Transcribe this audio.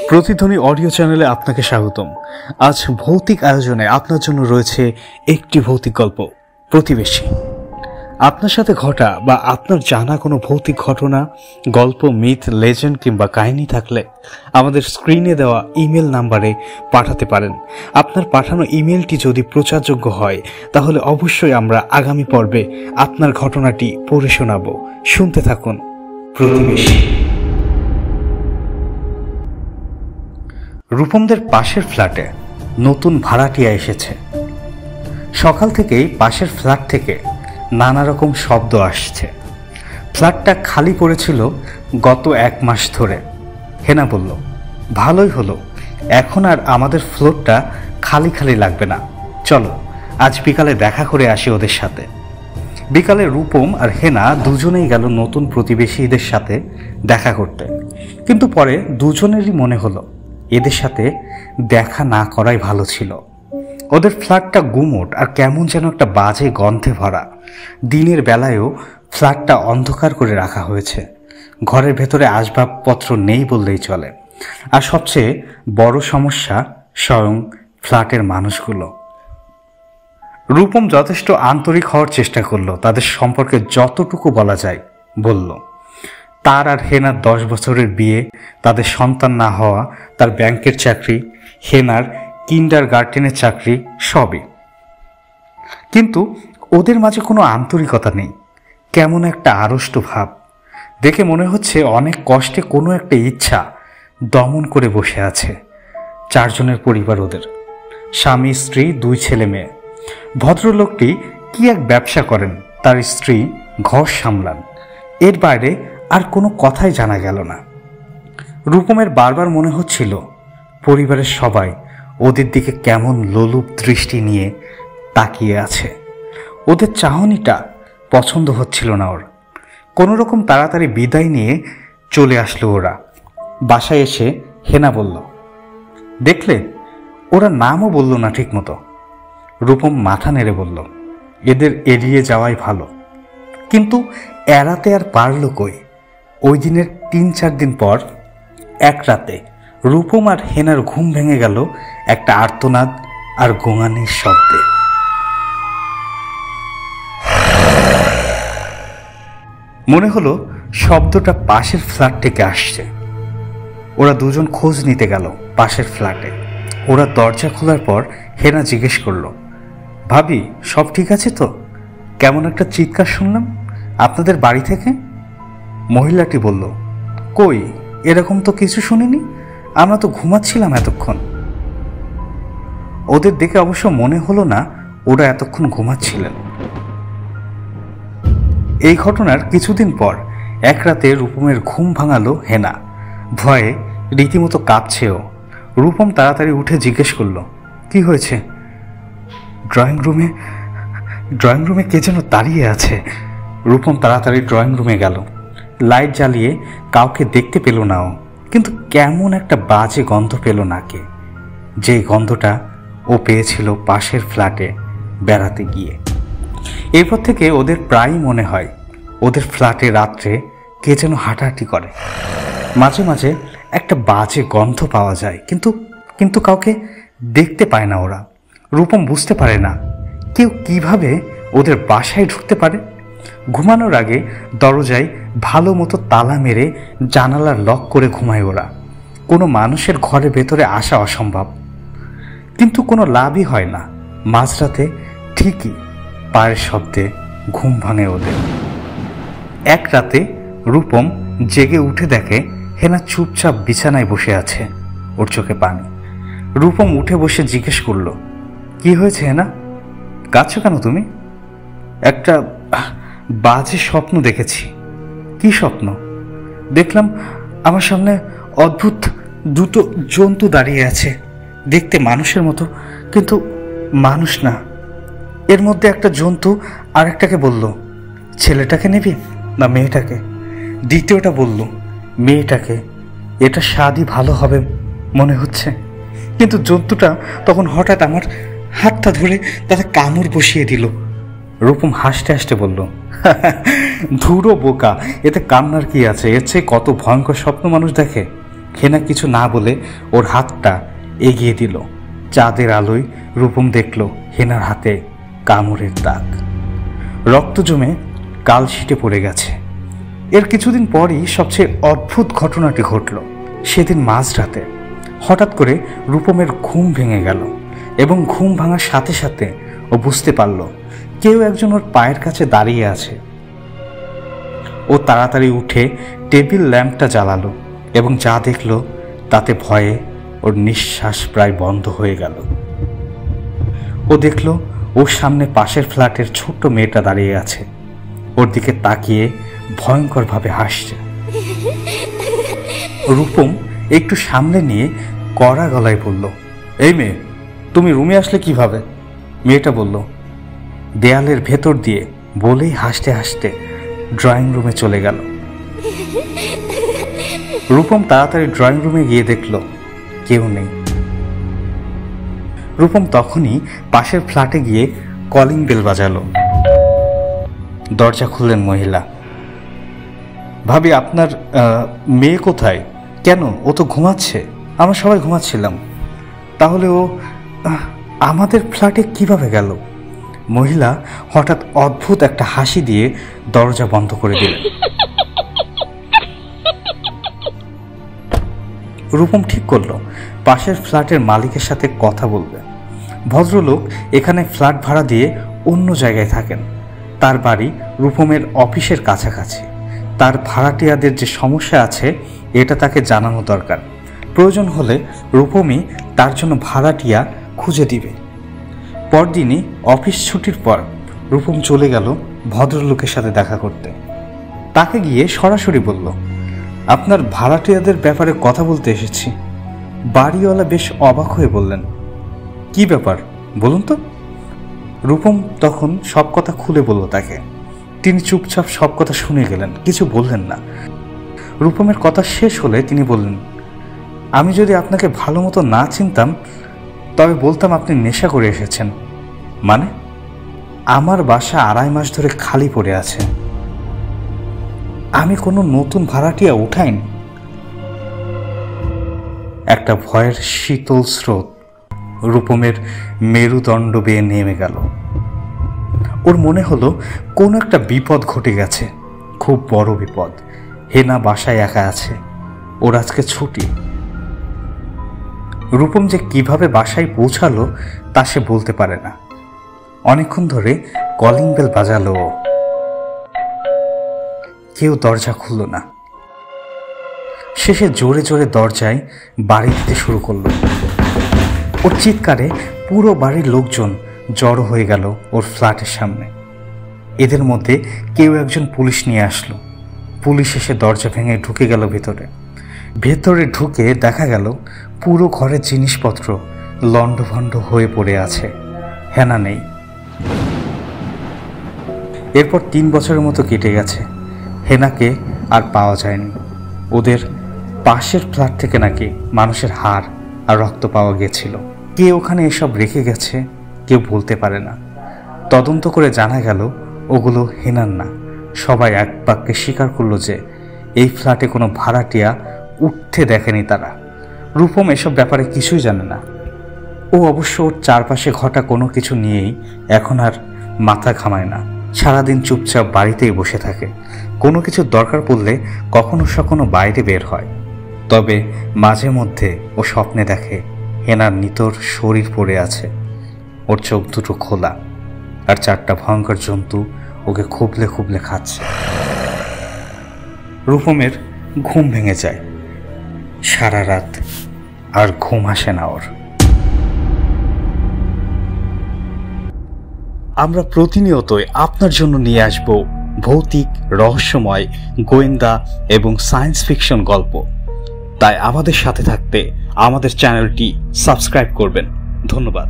প্রতিধ্বনি অডিও চ্যানেলে আপনাকে স্বাগতম। আজ ভৌতিক আয়োজনে আপনার জন্য রয়েছে একটি ভৌতিক গল্প, প্রতিবেশী। আপনার সাথে ঘটা বা আপনার জানা কোনো ভৌতিক ঘটনা, গল্প, মিথ, লেজেন্ড কিংবা কাহিনী থাকলে আমাদের স্ক্রিনে দেওয়া ইমেল নাম্বারে পাঠাতে পারেন। আপনার পাঠানো ইমেলটি যদি প্রচারযোগ্য হয় তাহলে অবশ্যই আমরা আগামী পর্বে আপনার ঘটনাটি পড়ে শোনাব। শুনতে থাকুন প্রতিবেশী। রূপমদের পাশের ফ্ল্যাটে নতুন ভাড়াটিয়া এসেছে। সকাল থেকেই পাশের ফ্ল্যাট থেকে নানা রকম শব্দ আসছে। ফ্ল্যাটটা খালি পড়েছিল গত 1 মাস ধরে। হেনা বলল, ভালোই হলো, এখন আর আমাদের ফ্লোরটা খালি খালি লাগবে না। চলো আজ বিকালে দেখা করে আসি ওদের সাথে। বিকালে রূপম আর হেনা দুজনেই গেল নতুন প্রতিবেশীদের সাথে দেখা করতে। কিন্তু পরে দুজনেরই মনে হলো এদের সাথে দেখা না করাই ভালো ছিল। ওদের ফ্ল্যাটটা গুমোট আর কেমন যেন একটা বাজে গন্ধে ভরা। দিনের বেলায়ও ফ্ল্যাটটা অন্ধকার করে রাখা হয়েছে। ঘরের ভেতরে আসবাবপত্র নেই বললেই চলে। আর সবচেয়ে বড় সমস্যা স্বয়ং ফ্ল্যাটের মানুষগুলো। রূপম যথেষ্ট আন্তরিক হওয়ার চেষ্টা করলো, তাদের সম্পর্কে যতটুকু বলা যায় বলল। তার আর হেনার 10 বছরের বিয়ে, তাদের সন্তান না হওয়া, তার ব্যাংকের চাকরি, হেনার কিন্ডারগার্টেনের চাকরি, সবই। কিন্তু ওদের মাঝে কোনো আন্তরিকতা নেই, কেমন একটা আড়ষ্ট ভাব। দেখে মনে হচ্ছে অনেক কষ্টে কোনো একটা ইচ্ছা দমন করে বসে আছে। 4 জনের পরিবার ওদের, স্বামী, স্ত্রী, 2 ছেলে মেয়ে। ভদ্রলোকটি কি এক ব্যবসা করেন, তার স্ত্রী ঘর সামলান। এর বাইরে আর কোনো কথাই জানা গেল না। রূপমের বারবার মনে হচ্ছিল পরিবারের সবাই ওদের দিকে কেমন লোলুপ দৃষ্টি নিয়ে তাকিয়ে আছে। ওদের চাহনিটা পছন্দ হচ্ছিল না ওর। কোনো রকম তাড়াতাড়ি বিদায় নিয়ে চলে আসলো ওরা। বাসায় এসে হেনা বলল, দেখলে ওরা নামও বলল না ঠিক মতো। রূপম মাথা নেড়ে বলল, এদের এড়িয়ে যাওয়াই ভালো। কিন্তু এড়াতে আর পারল কই। ওই দিনের 3-4 দিন পর এক রাতে রূপম আর হেনার ঘুম ভেঙে গেল একটা আর্তনাদ আর গোঙানির শব্দে। মনে হলো শব্দটা পাশের ফ্ল্যাট থেকে আসছে। ওরা দুজন খোঁজ নিতে গেল পাশের ফ্ল্যাটে। ওরা দরজা খোলার পর হেনা জিজ্ঞেস করলো, ভাবি সব ঠিক আছে তো? কেমন একটা চিৎকার শুনলাম আপনাদের বাড়ি থেকে। মহিলাটি বলল, কই, এরকম তো কিছু শুনিনি, আমরা তো ঘুমাচ্ছিলাম এতক্ষণ। ওদের দেখে অবশ্য মনে হলো না ওরা এতক্ষণ ঘুমাচ্ছিলেন। এই ঘটনার কিছুদিন পর এক রাতে রূপমের ঘুম ভাঙালো হেনা। ভয়ে রীতিমতো কাঁপছেও। রূপম তাড়াতাড়ি উঠে জিজ্ঞেস করলো, কি হয়েছে? ড্রয়িং রুমে কে যেন দাঁড়িয়ে আছে। রূপম তাড়াতাড়ি ড্রয়িং রুমে গেল। লাইট জ্বালিয়ে কাউকে দেখতে পেল না ও, কিন্তু কেমন একটা বাজে গন্ধ পেল নাকে, যে গন্ধটা ও পেয়েছিল পাশের ফ্ল্যাটে বেড়াতে গিয়ে। এরপর থেকে ওদের প্রায়ই মনে হয় ওদের ফ্ল্যাটে রাত্রে কে যেন হাঁটাহাঁটি করে। মাঝে মাঝে একটা বাজে গন্ধ পাওয়া যায়, কিন্তু কাউকে দেখতে পায় না ওরা। রূপম বুঝতে পারে না কেউ কিভাবে ওদের বাসায় ঢুকতে পারে। ঘুমানোর আগে দরজায় ভালো মতো তালা মেরে জানালার লক করে ঘুমায় ওরা। কোনো মানুষের ঘরের ভেতরে আসা অসম্ভব, কিন্তু কোনো লাভই হয় না। মাঝরাতে ঠিকই পায়ের শব্দে ঘুম ভাঙে ওদের। এক রাতে রূপম জেগে উঠে দেখে হেনা চুপচাপ বিছানায় বসে আছে, ওর চোখে পানি। রূপম উঠে বসে জিজ্ঞেস করলো, কি হয়েছে হেনা, কাঁদছো কেন তুমি? একটা বাজে স্বপ্ন দেখেছি। কি স্বপ্ন? দেখলাম আমার সামনে অদ্ভুত 2টো জন্তু দাঁড়িয়ে আছে, দেখতে মানুষের মতো কিন্তু মানুষ না। এর মধ্যে একটা জন্তু আরেকটাকে বলল, ছেলেটাকে নিবি না মেয়েটাকে? দ্বিতীয়টা বলল, মেয়েটাকে। এটা স্বাদই ভালো হবে মনে হচ্ছে। কিন্তু জন্তুটা তখন হঠাৎ আমার হাতটা ধরে তাতে কামড় বসিয়ে দিল। রূপম হাসতে হাসতে বলল, ধুরো বোকা, এতে কান্নার কি আছে? এর চেয়ে কত ভয়ঙ্কর স্বপ্ন মানুষ দেখে। হেনা কিছু না বলে ওর হাতটা এগিয়ে দিল। চাঁদের আলোয় রূপম দেখল হেনার হাতে কামড়ের দাগ, রক্ত জমে কালশিটে পড়ে গেছে। এর কিছুদিন পরই সবচেয়ে অদ্ভুত ঘটনাটি ঘটল। সেদিন মাঝরাতে হঠাৎ করে রূপমের ঘুম ভেঙে গেল এবং ঘুম ভাঙার সাথে সাথে ও বুঝতে পারল কেউ একজন ওর পায়ের কাছে দাঁড়িয়ে আছে। ও তাড়াতাড়ি উঠে টেবিল ল্যাম্পটা জ্বালালো এবং যা দেখল তাতে ভয়ে ওর নিঃশ্বাস প্রায় বন্ধ হয়ে গেল। ও দেখল ওর সামনে পাশের ফ্ল্যাটের ছোট্ট মেয়েটা দাঁড়িয়ে আছে, ওর দিকে তাকিয়ে ভয়ঙ্করভাবে হাসছে। রূপম একটু সামনে নিয়ে কড়া গলায় বলল, এই মেয়ে, তুমি রুমে আসলে কিভাবে? মেয়েটা বলল, দেয়ালের ভেতর দিয়ে, বলেই হাসতে হাসতে ড্রয়িং রুমে চলে গেল। রূপম তাড়াতাড়ি ড্রয়িং রুমে গিয়ে দেখল কেউ নেই। রূপম তখনই পাশের ফ্ল্যাটে গিয়ে কলিং বেল বাজালো। দরজা খুললেন মহিলা। ভাবি, আপনার মেয়ে কোথায়? কেন, ও তো ঘুমাচ্ছে। আমরা সবাই ঘুমাচ্ছিলাম। তাহলে ও আমাদের ফ্ল্যাটে কিভাবে গেল? মহিলা হঠাৎ অদ্ভুত একটা হাসি দিয়ে দরজা বন্ধ করে দিলেন। রূপম ঠিক করলো পাশের ফ্ল্যাটের মালিকের সাথে কথা বলবে। ভদ্রলোক এখানে ফ্ল্যাট ভাড়া দিয়ে অন্য জায়গায় থাকেন। তার বাড়ি রূপমের অফিসের কাছাকাছি। তার ভাড়াটিয়াদের যে সমস্যা আছে এটা তাকে জানানো দরকার। প্রয়োজন হলে রূপমই তার জন্য ভাড়াটিয়া খুঁজে দিবে। পরদিনই অফিস ছুটির পর রূপম চলে গেল ভদ্রলোকের সাথে দেখা করতে। তাকে গিয়ে সরাসরি বলল, আপনার ভাড়াটিয়াদের ব্যাপারে কথা বলতে এসেছি। বাড়িওয়ালা বেশ অবাক হয়ে বললেন, কি ব্যাপার বলুন তো? রূপম তখন সব কথা খুলে বলল তাকে। তিনি চুপচাপ সব কথা শুনে গেলেন, কিছু বললেন না। রূপমের কথা শেষ হলে তিনি বললেন, আমি যদি আপনাকে ভালো মতো না চিনতাম তবে বলতাম আপনি নেশা করে এসেছেন। মানে? আমার বাসা 2.5 মাস ধরে খালি পড়ে আছে। আমি কোনো নতুন ভাড়াটিয়া উঠাইনি। একটা ভয়ের শীতল স্রোত রূপমের মেরুদণ্ড বেয়ে নেমে গেল। ওর মনে হলো কোনো একটা বিপদ ঘটে গেছে, খুব বড় বিপদ। হেনা বাসায় একা আছে, ওর আজকে ছুটি। রূপম যে কিভাবে বাসায় পৌঁছালো তা সে বলতে পারে না। অনেকক্ষণ ধরে কলিং বেল বাজালো, কেউ দরজা খুলল না। শেষে জোরে জোরে দরজায় বাড়ি দিতে শুরু করলো। ওর চিৎকারে পুরো বাড়ির লোকজন জড়ো হয়ে গেল ওর ফ্ল্যাটের সামনে। এদের মধ্যে কেউ একজন পুলিশ নিয়ে আসলো। পুলিশ এসে দরজা ভেঙে ঢুকে গেল ভেতরে। ভেতরে ঢুকে দেখা গেল পুরো ঘরের জিনিসপত্র লণ্ডভণ্ড হয়ে পড়ে আছে, হেনা নেই। এরপর 3 বছরের মতো কেটে গেছে, হেনাকে আর পাওয়া যায়নি। ওদের পাশের ফ্ল্যাট থেকে নাকি মানুষের হাড় আর রক্ত পাওয়া গেছিল। কে ওখানে এসব রেখে গেছে কেউ বলতে পারে না। তদন্ত করে জানা গেল ওগুলো হেনার না। সবাই এক বাক্যে স্বীকার করলো যে এই ফ্ল্যাটে কোনো ভাড়াটিয়া উঠতে দেখেনি তারা। রূপম এসব ব্যাপারে কিছুই জানে না। ও অবশ্য ওর চারপাশে ঘটা কোনো কিছু নিয়েই এখন আর মাথা ঘামায় না। সারাদিন চুপচাপ বাড়িতেই বসে থাকে। কোনো কিছু দরকার পড়লে কখনো সখনো বাইরে বের হয়। তবে মাঝে মধ্যে ও স্বপ্নে দেখে হেনার নিতর শরীর পড়ে আছে, ওর চোখ দুটো খোলা, আর 4টা ভয়ঙ্কর জন্তু ওকে খুবলে খুবলে খাচ্ছে। রূপমের ঘুম ভেঙে যায়, সারা রাত আর ঘুম আসে না ওর। আমরা প্রতিনিয়তই আপনার জন্য নিয়ে আসব ভৌতিক, রহস্যময়, গোয়েন্দা এবং সায়েন্স ফিকশন গল্প। তাই আমাদের সাথে থাকতে আমাদের চ্যানেলটি সাবস্ক্রাইব করবেন। ধন্যবাদ।